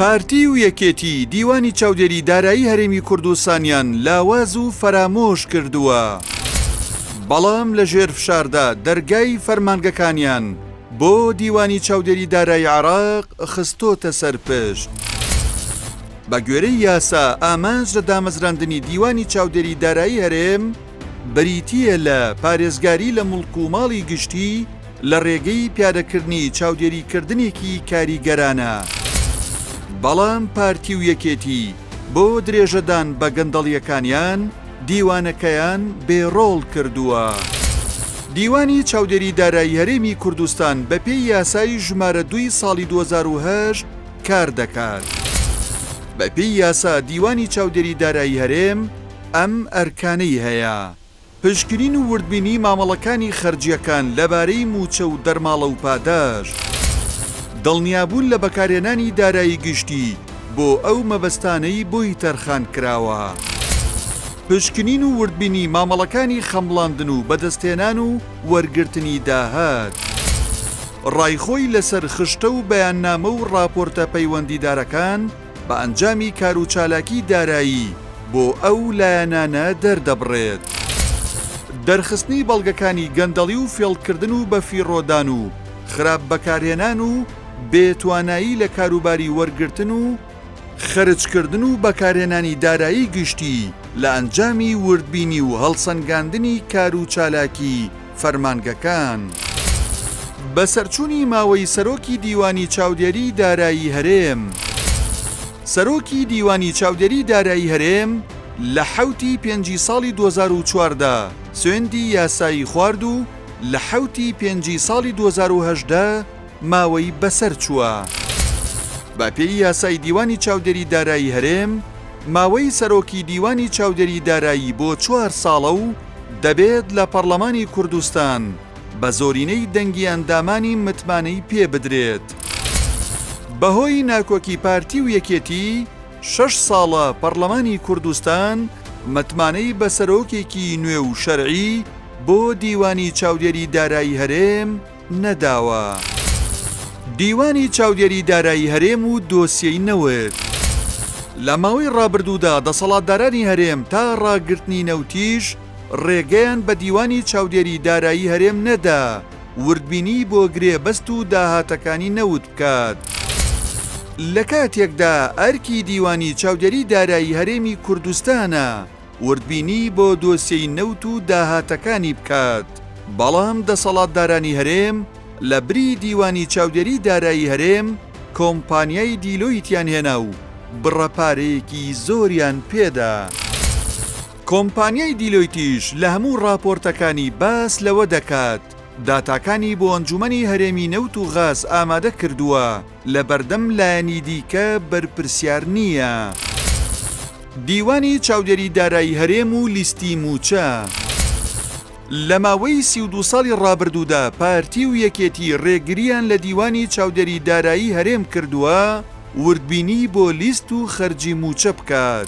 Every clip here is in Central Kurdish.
پارتی و یەکێتی دیوانی چاودێری دارایی هەرێمی کوردستانیان لاواز و فرامۆش کردووە. بەڵام لە ژێر فشاردا دەرگای فەرمانگەکانیان بۆ دیوانی چاودێری دارایی عێراق خستۆتە سەرپشت. بە گوێرەی یاسا ئامانج لە دامەزراندنی دیوانی چاودێری دارایی هەرێم بریتیە لە پارێزگاری لە مڵک و ماڵی گشتی لە ڕێگەی پیادەکردنی چاودێریکردنێکی کاریگەرانە. بەڵام پارتی و یەکێتی بۆ درێژەدان بە گەندەڵیەکانیان دیوانەکەیان بێڕۆڵ کردووە. دیوانی چاودێری دارایی هەرێمی کوردستان بە پێی یاسای ژمارە 2 ساڵی 2008 کار دەکات. بە پێی یاسا دیوانی چاودێری دارایی هەرێم ئەم ئەرکانەی هەیە: پشتگیرین و وردبینی مامەڵەکانی خەرجیەکان لەبارەی موچە و دەرماڵە و پاداش، دڵنیابوون لە بەکارهێنانی دارایی گشتی بۆ ئەو مەبەستانەی بۆی تەرخان کراوە، پشتگیرین و وردبینی مامەڵەکانی خەمڵاندن و بەدەستهێنان و وەرگرتنی داهات، ڕایخۆی لەسەر خشتە و بەیاننامە و ڕاپۆرتە پەیوەندیدارەکان بە ئەنجامی کار و چالاکی دارایی بۆ ئەو لایەنانە دەردەبڕێت، دەرخستنی بەڵگەکانی گەندەڵی و فێڵکردن و بەفیڕۆدان و خراپ بەکارهێنان و بێتوانایی لە کاروباری وەرگرتن و خەرجکردن و بەکارهێنانی دارایی گشتی لە ئەنجامی وردبینی و هەڵسەنگاندنی کار و چالاکی فەرمانگەکان. بەسەرچوونی ماوەی سەرۆکی دیوانی چاودێری دارایی هەرێم. سەرۆکی دیوانی چاودێری دارایی هەرێم لە 7 پێنجی ساڵی 2014 سوێندی یاسایی خوارد و لە 7 پێنجی ساڵی 2018 ماوەی بەسەر چووە. بە پێی یاسای دیوانی چاودێری دارایی هەرێم ماوەی سەرۆکی دیوانی چاودێری دارایی بۆ 4 ساڵە و دەبێت لە پەرلەمانی کوردستان بە زۆرینەی دەنگی ئەندامانی متمانەی پێ بدرێت. بەهۆی ناکۆکی پارتی و یەکێتی 6 ساڵە پەرلەمانی کوردستان متمانەی بە سەرۆکێکی نوێ و شەرعی بۆ دیوانی چاودێری دارایی هەرێم نەداوە. دیوانی چاودێری دارایی هەرێم و دۆسیەی نەوت. لە ماوەی ڕابردوودا دەسەڵاتدارانی هەرێم تا ڕاگررتنی نەوتیش ڕێگەیان بە دیوانی چاودێری دارایی هەرێم نەدا وردبینی بۆ گرێبەست و داهاتەکانی نەوت بکات. لە کاتێکدا ئەرکی دیوانی چاودێری دارایی هەرێمی کوردستانە وردبینی بۆ دۆسیەی نەوت و داهاتەکانی بکات، بەڵام دەسەڵاتدارانی هەرێم لە بری دیوانی چاودێری دارایی هەرێم کۆمپانیای دیلۆیتیان هێنا و بڕەپارەیەکی زۆریان پێدا. کۆمپانیای دیلۆیتیش لە هەموو ڕاپۆرتەکانی باس لەوە دەکات داتاکانی بۆ ئەنجومەنی هەرێمی نەوت و غاز ئامادە کردووە لە بەردەم لایەنی دیکە بەرپرسیار نییە. دیوانی چاودێری دارایی هەرێم و لیستی موچە. لە ماوەی 32 ساڵی ڕابردوودا پارتی و یەکێتی ڕێگریان لە دیوانی چاودێری دارایی هەرێم کردووە وردبینی بۆ لیست و خەرجی موچە بکات.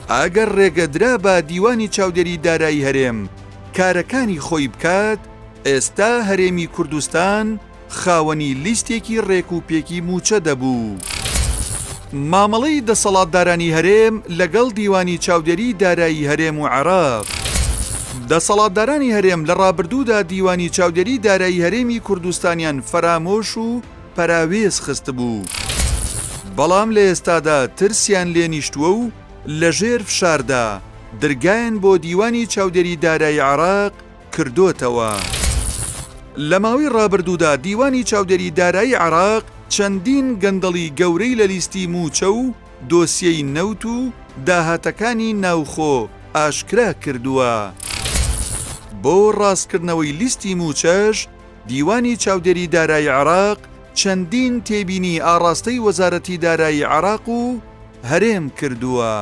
ئەگەر ڕێگەدرا بە دیوانی چاودێری دارایی هەرێم کارەکانی خۆی بکات، ئێستا هەرێمی کوردستان خاوەنی لیستێکی ڕێکوپێکی موچە دەبوو. مامەڵەی دەسەڵاتدارانی هەرێم لەگەڵ دیوانی چاودێری دارایی هەرێم و عێراق. دەسەڵاتدارانی هەرێم لە ڕابردوودا دیوانی چاودێری دارایی هەرێمی کوردستانیان فەرامۆش و پەراوێز خست بوو، بەڵام لە ئێستادا ترسیان لێنیشتووە و لە ژێر فشاردا دەرگایان بۆ دیوانی چاودێری دارایی عێراق کردوتەوە. لە ماوەی ڕابردوودا دیوانی چاودێری دارایی عێراق چەندین گەندەڵی گەورەی لە لیستی موچە و دۆسیەی نەوت و داهاتەکانی ناوخۆ ئاشکرا کردووە. بۆ ڕاستکردنەوەی لیستی موچەش دیوانی چاودێری دارایی عێراق چەندین تێبینی ئاڕاستەی وەزارەتی دارایی عێراق و هەرێم کردووە.